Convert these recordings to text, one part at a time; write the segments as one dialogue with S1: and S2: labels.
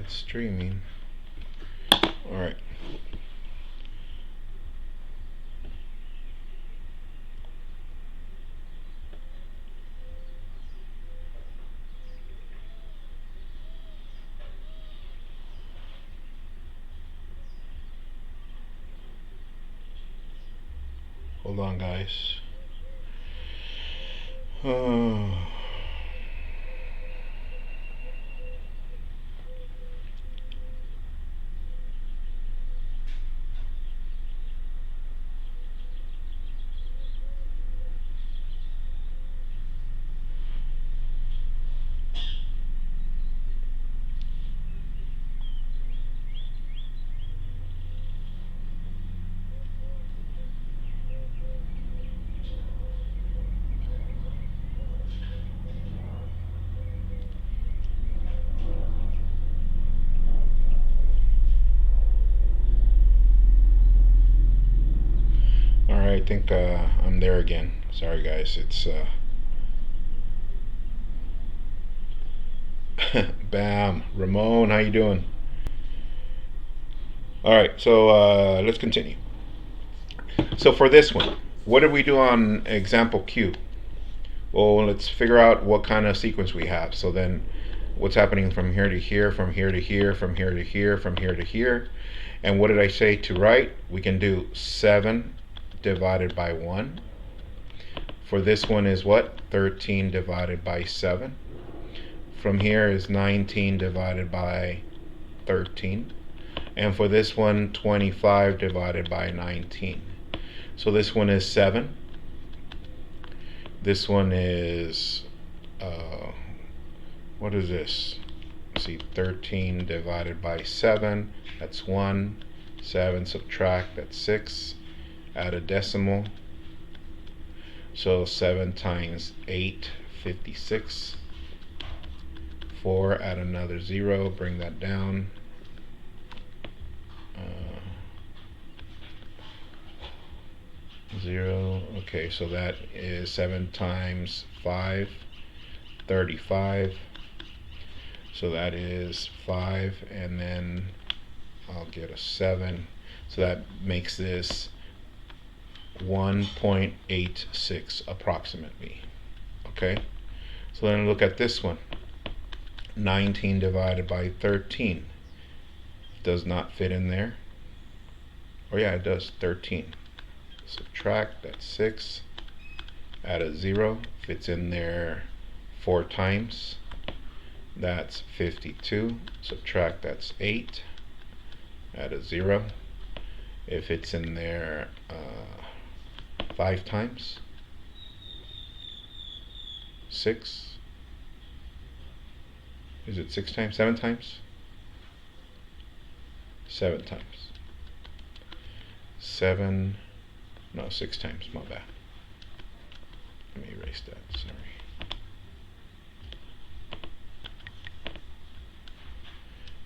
S1: it's streaming. All right. Hold on, guys. Oh. All right, I think I'm there again. Sorry, guys. It's bam. Ramon, how you doing? All right, so let's continue. So for this one, what did we do on example Q? Well, let's figure out what kind of sequence we have. So then what's happening from here to here, from here to here, from here to here, from here to here. And what did I say to write? We can do 7 divided by 1. For this one is what? 13 divided by 7. From here is 19 divided by 13. And for this one, 25 divided by 19. So this one is 7. This one is, what is this? Let's see, 13 divided by 7, that's 1. 7 subtract, that's 6. Add a decimal. So 7 times 8, 56. 4, add another 0, bring that down. 0. Okay, so that is 7 times 5, 35. So that is 5, and then I'll get a 7. So that makes this 1.86 approximately. Okay, so then look at this one. 19 divided by 13 does not fit in there. Oh yeah, it does. 13. Subtract, that's 6. Add a 0, fits in there 4 times. That's 52. Subtract, that's 8. Add a 0. If it's in there 5 times. 6. Is it 6 times? 7 times? 7 times. 7. No, 6 times. My bad. Let me erase that. Sorry.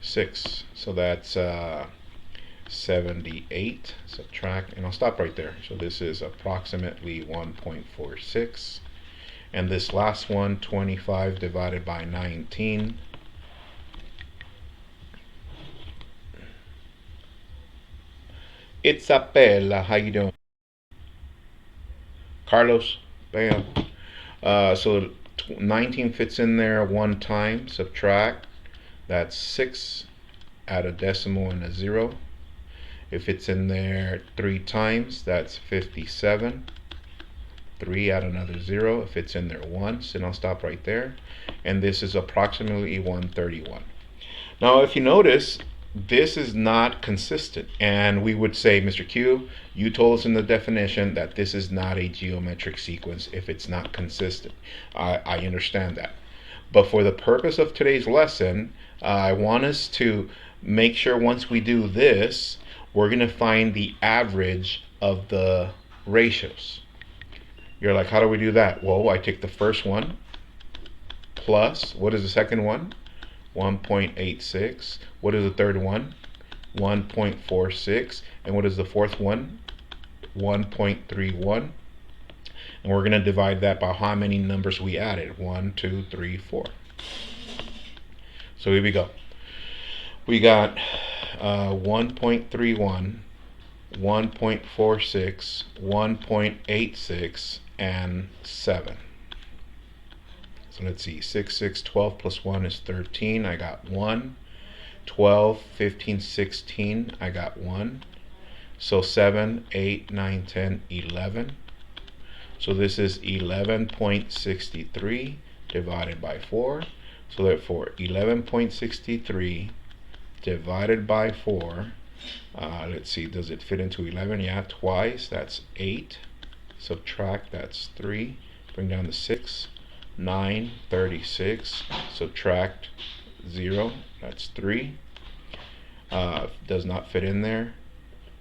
S1: 6. So that's 78. Subtract, and I'll stop right there. So this is approximately 1.46. And this last one, 25 divided by 19. It's Bella. How you doing? Carlos, bam. So 19 fits in there 1 time. Subtract, that's 6. Add a decimal and a 0. If it's in there 3 times, that's 57. 3, add another 0. If it's in there once, and I'll stop right there. And this is approximately 131. Now, if you notice, this is not consistent. And we would say, Mr. Q, you told us in the definition that this is not a geometric sequence if it's not consistent. I understand that. But for the purpose of today's lesson, I want us to make sure once we do this, we're going to find the average of the ratios. You're like, how do we do that? Well, I take the first one plus, what is the second one? 1.86. What is the third one? 1.46. And what is the fourth one? 1.31. And we're going to divide that by how many numbers we added. 1, 2, 3, 4. So here we go. We got 1.31, 1.46, 1.86, and 7. So let's see, 6, 6, 12 plus 1 is 13. I got 1. 12, 15, 16. I got 1. So 7, 8, 9, 10, 11. So this is 11.63 divided by 4. So therefore, 11.63 divided by 4. Let's see, does it fit into 11? Yeah, twice. That's 8. Subtract, that's 3. Bring down to 6. 9, 36. Subtract 0. That's 3. Does not fit in there.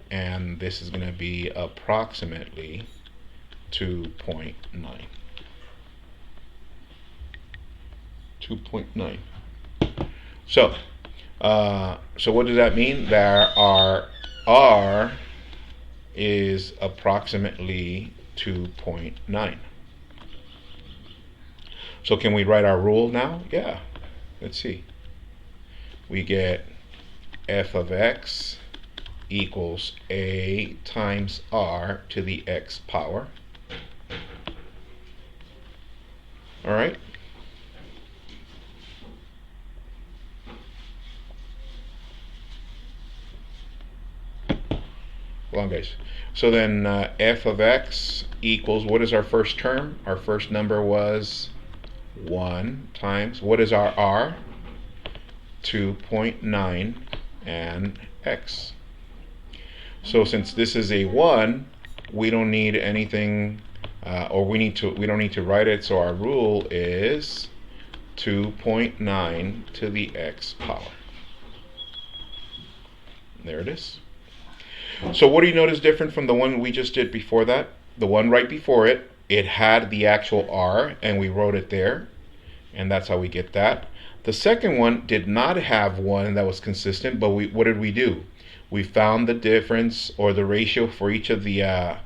S1: And this is going to be approximately 2.9. 2.9. So what does that mean? There are R is approximately 2.9. So can we write our rule now? Yeah. Let's see. We get f of x equals a times r to the x power. All right. Hold on, guys. So then f of x equals, what is our first term? Our first number was 1 times, what is our r? 2.9 and x. So since this is a 1, we don't need anything, we don't need to write it. So our rule is 2.9 to the x power. There it is. So what do you notice different from the one we just did before that? The one right before it, it had the actual r, and we wrote it there, and that's how we get that. The second one did not have one that was consistent, but what did we do? We found the difference or the ratio for each of the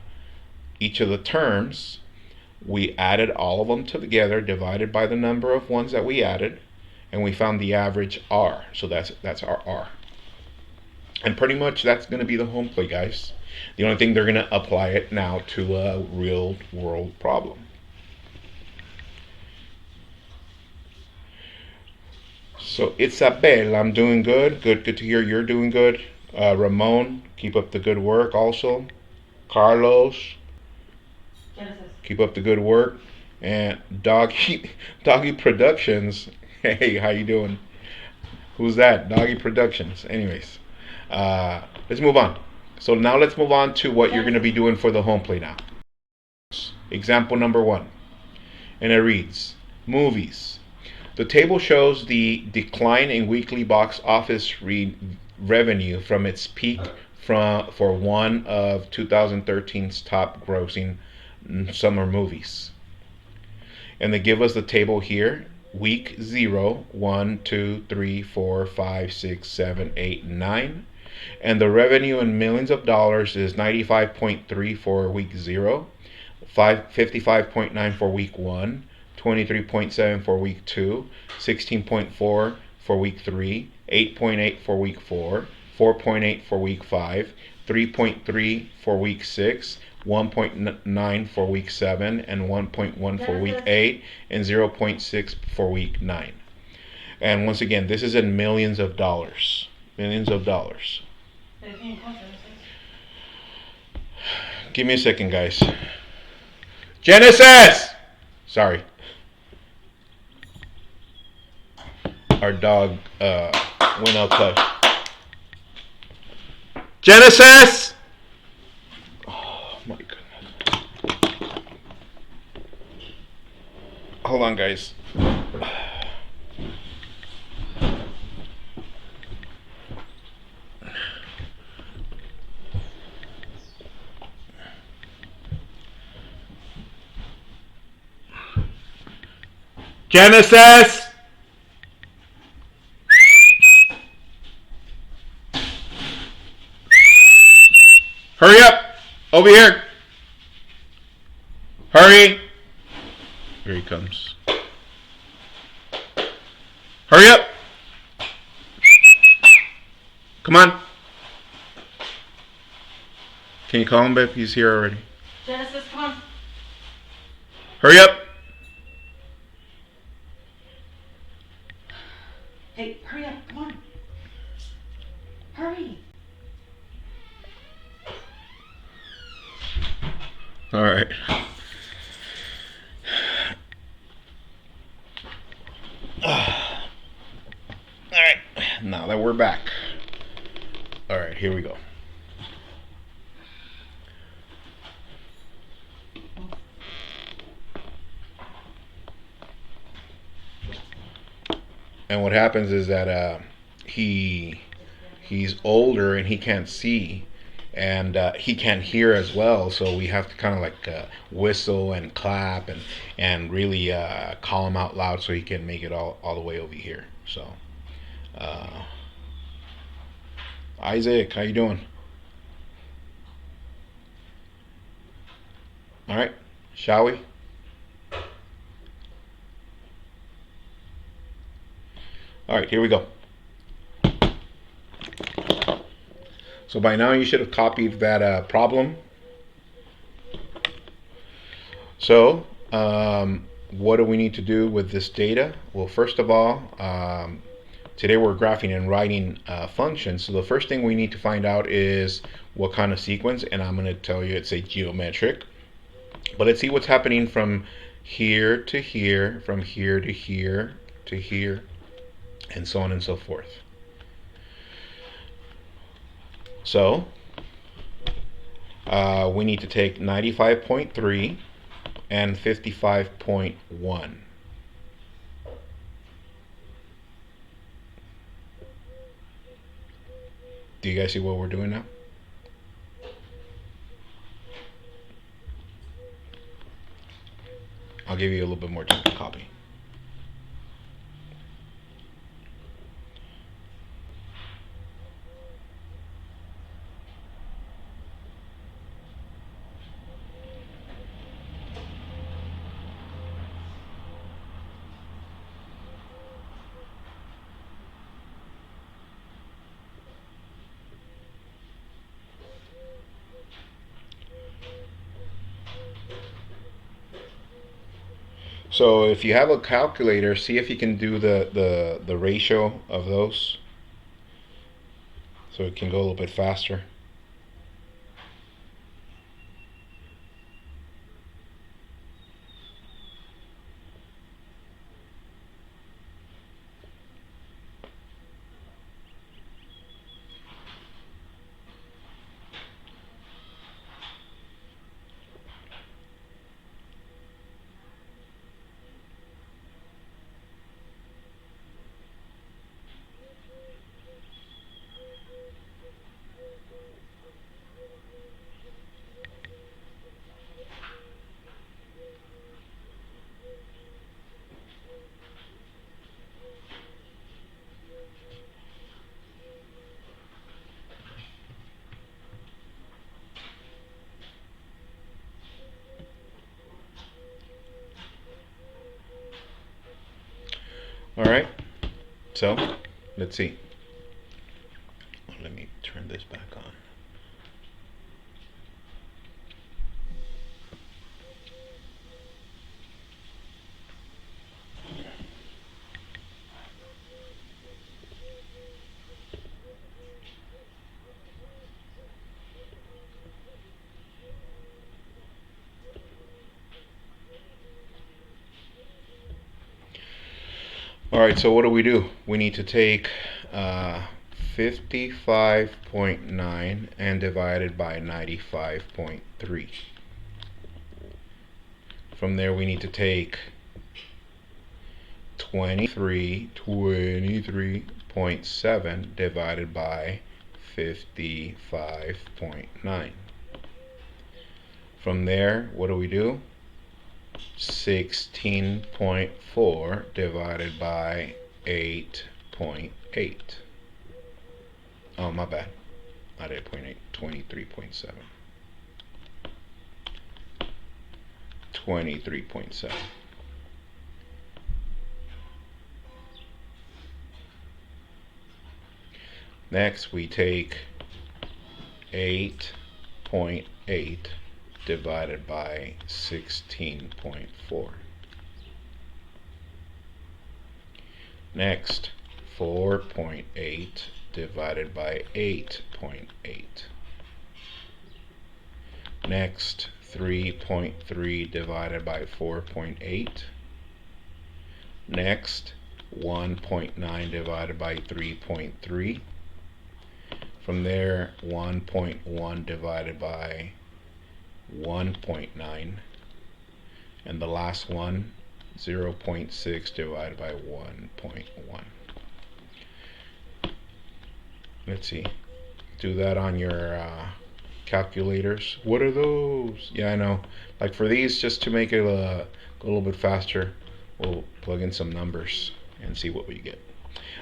S1: terms. We added all of them together, divided by the number of ones that we added, and we found the average r. So that's our r. And pretty much that's going to be the home plate, guys. The only thing, they're going to apply it now to a real world problem. So Isabel, I'm doing good. Good to hear you're doing good. Ramon, keep up the good work also. Carlos, keep up the good work. And Doggy Productions, hey, how you doing? Who's that? Doggy Productions. Anyways, let's move on. So now let's move on to what you're going to be doing for the home plate now. Example number 1. And it reads, movies. The table shows the decline in weekly box office revenue from its peak for one of 2013's top grossing summer movies. And they give us the table here. Week 0, 1, 2, 3, 4, 5, 6, 7, 8, 9. And the revenue in millions of dollars is 95.3 for week 0, 55.9 for week 1, 23.7 for week 2, 16.4 for week 3, 8.8 for week 4, 4.8 for week 5, 3.3 for week 6, 1.9 for week 7, and 1.1 for week 8, and 0.6 for week 9. And once again, this is in millions of dollars. Millions of dollars. Give me a second, guys. Genesis! Sorry. Our dog went outside. Genesis! Oh my goodness. Hold on, guys. Genesis! Hurry up! Over here! Hurry! Here he comes. Hurry up! Come on. Can you call him, babe? He's here already.
S2: Genesis, come on.
S1: Hurry up.
S2: Hey, hurry up, come on. Hurry.
S1: All right. All right. Now that we're back. All right, here we go. And what happens is that he's older and he can't see, and he can't hear as well. So we have to kind of like whistle and clap and really call him out loud so he can make it all the way over here. So, uh, Isaac, how you doing? All right, shall we? All right, here we go. So by now you should have copied that problem. So what do we need to do with this data? Well, first of all, today we're graphing and writing functions. So the first thing we need to find out is what kind of sequence, and I'm going to tell you it's a geometric. But let's see what's happening from here to here, from here to here to here, and so on and so forth. So we need to take 95.3 and 55.1. Do you guys see what we're doing now? I'll give you a little bit more time to copy. So if you have a calculator, see if you can do the ratio of those so it can go a little bit faster. All right, so let's see. Let me turn this back on. All right, so what do? We need to take 55.9 and divide it by 95.3. From there, we need to take 23.7 divided by 55.9. From there, what do? 16.4 divided by 8.8. Oh, my bad. Not 8.8, 23.7. 23.7. Next, we take 8.8 divided by 16.4. Next, 4.8 divided by 8.8. Next, 3.3 divided by 4.8. Next, 1.9 divided by 3.3. From there, 1.1 divided by 1.9. And the last one, 0.6 divided by 1.1. Let's see. Do that on your calculators. What are those? Yeah, I know. Like for these, just to make it go a little bit faster, we'll plug in some numbers and see what we get.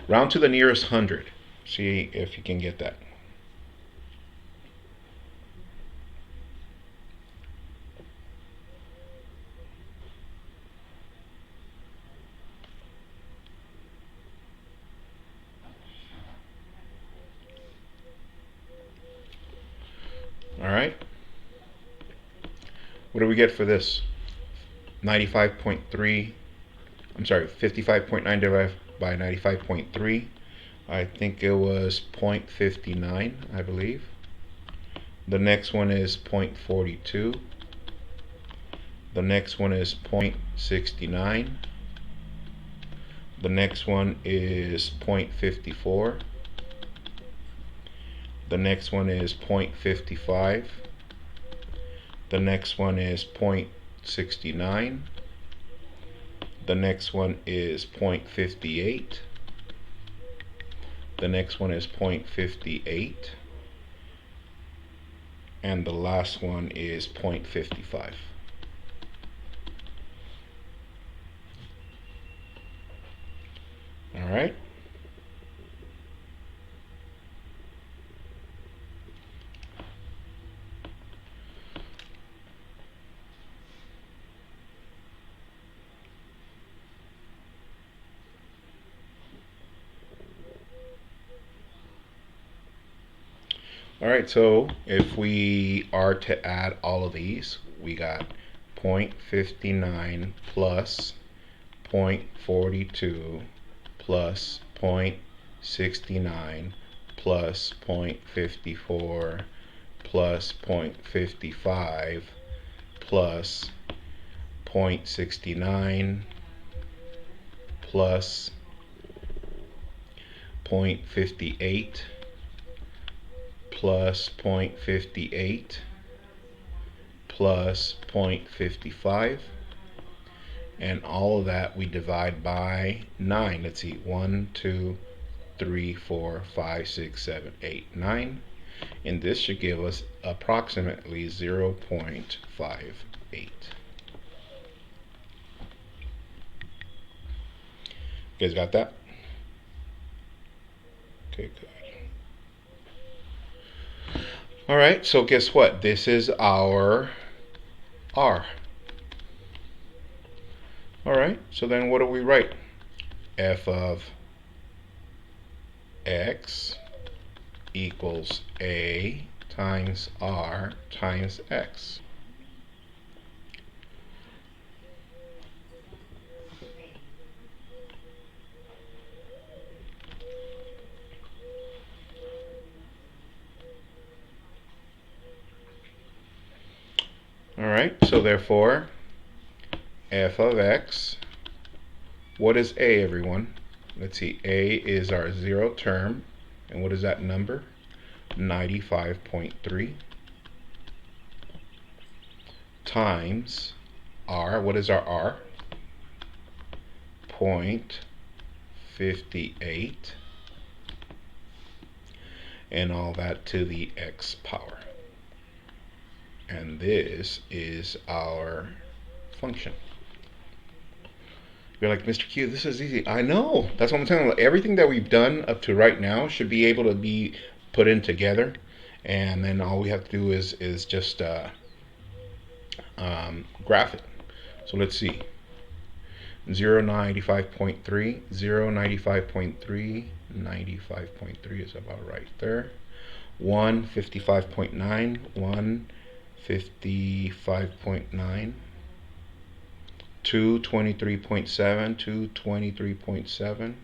S1: Round to the nearest 100. See if you can get that. All right. What do we get for this? 95.3. I'm sorry, 55.9 divided by 95.3. I think it was 0.59, I believe. The next one is 0.42. The next one is 0.69. The next one is 0.54. The next one is 0.55. The next one is 0.69. The next one is 0.58. The next one is 0.58. And the last one is 0.55. All right. All right, so if we are to add all of these, we got 0.59 plus 0.42 plus 0.69 plus 0.54 plus 0.55 plus 0.69 plus 0.58 plus 0.58 plus 0.55, and all of that we divide by 9. Let's see, 1, 2, 3, 4, 5, 6, 7, 8, 9. And this should give us approximately 0.58. You guys got that? Okay, good. All right, so guess what? This is our R. All right, so then what do we write? F of x equals A times R times X. All right, so therefore, f of x, what is A, everyone? Let's see, A is our 0 term, and what is that number? 95.3 times R, what is our R? 0.58, and all that to the x power. And this is our function. You're like, Mr. Q, this is easy. I know. That's what I'm telling you. Everything that we've done up to right now should be able to be put in together. And then all we have to do is just graph it. So let's see. 0.95.3, 0.95.3, 95.3 is about right there. 1, 55.9, 1, 55.9, 2, 23.7, 2, 23.7,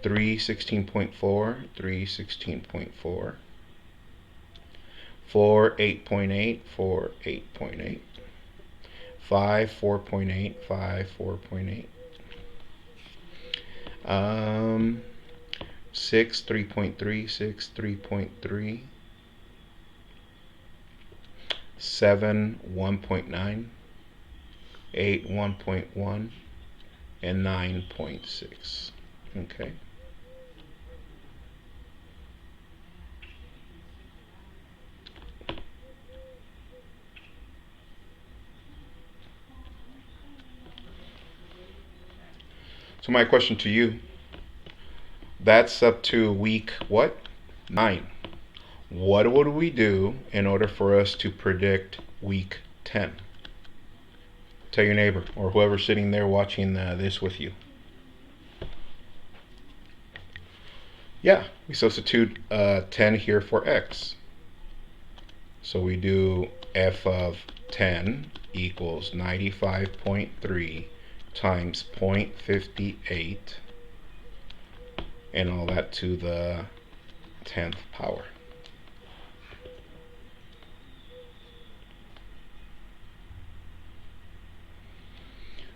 S1: 3, 16.4, 3, 16.4, 4, 8.8, 4, 8.8, 5, 4.8, 5, 4.8, 6, 3.3, 6, 3.3, 7, 1.9, 8, 1.1, and 9.6. Okay. So my question to you, that's up to week what? 9. What would we do in order for us to predict week 10? Tell your neighbor or whoever's sitting there watching this with you. Yeah, we substitute 10 here for x. So we do f of 10 equals 95.3 times 0.58 and all that to the 10th power.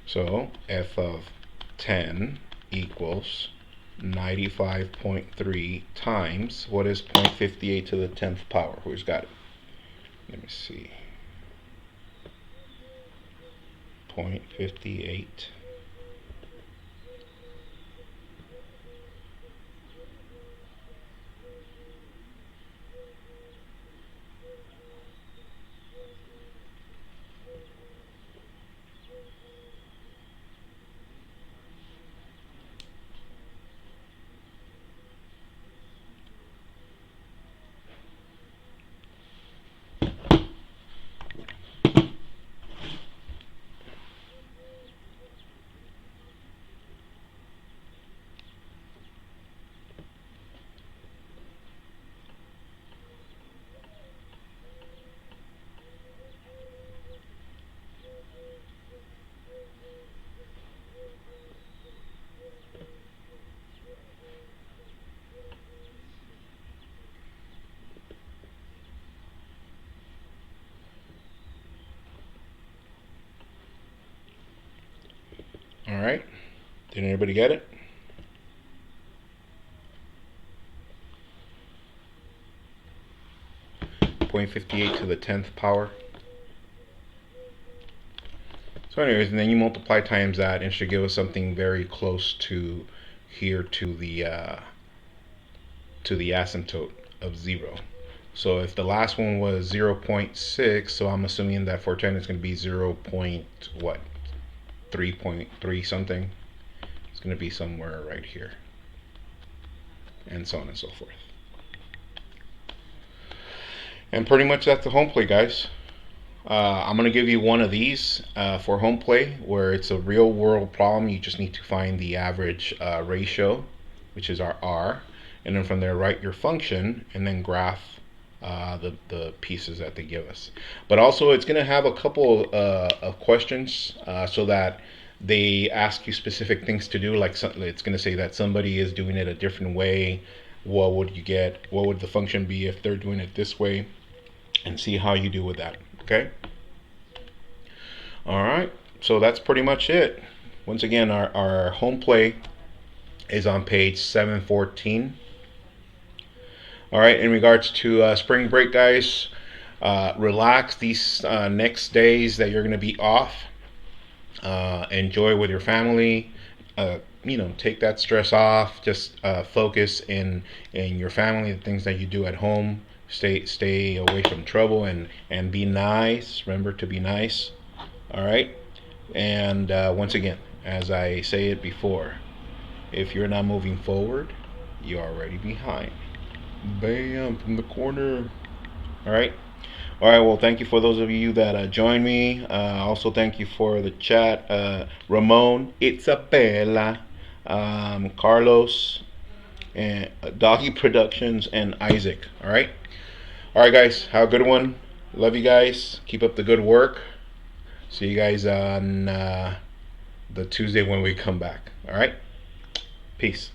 S1: So f of 10 equals 95.3 times, what is 0.58 to the 10th power? Who's got it? Let me see. 0.58. All right. Did anybody get it? Point 58 to the 10th power. So anyways, and then you multiply times that, and it should give us something very close to here to the asymptote of 0. So if the last one was 0.6, so I'm assuming that for 10 it's going to be 0. What? 3.3 something. It's going to be somewhere right here. And so on and so forth. And pretty much that's the home play, guys. I'm going to give you one of these for home play where it's a real world problem. You just need to find the average ratio, which is our R. And then from there, write your function and then graph the pieces that they give us. But also, it's going to have a couple of questions so that they ask you specific things to do. Like it's going to say that somebody is doing it a different way. What would you get? What would the function be if they're doing it this way? And see how you do with that. Okay. All right. So that's pretty much it. Once again, our home play is on page 714. All right. In regards to spring break, guys, relax these next days that you're going to be off. Enjoy with your family. Take that stress off. Just focus in your family, the things that you do at home. Stay away from trouble and be nice. Remember to be nice. All right. And once again, as I say it before, if you're not moving forward, you're already behind. Bam, from the corner. All right. All right. Well, thank you for those of you that joined me. Also, thank you for the chat. Ramon, Isabella, Carlos, and Doggy Productions, and Isaac. All right. All right, guys. Have a good one. Love you guys. Keep up the good work. See you guys on the Tuesday when we come back. All right. Peace.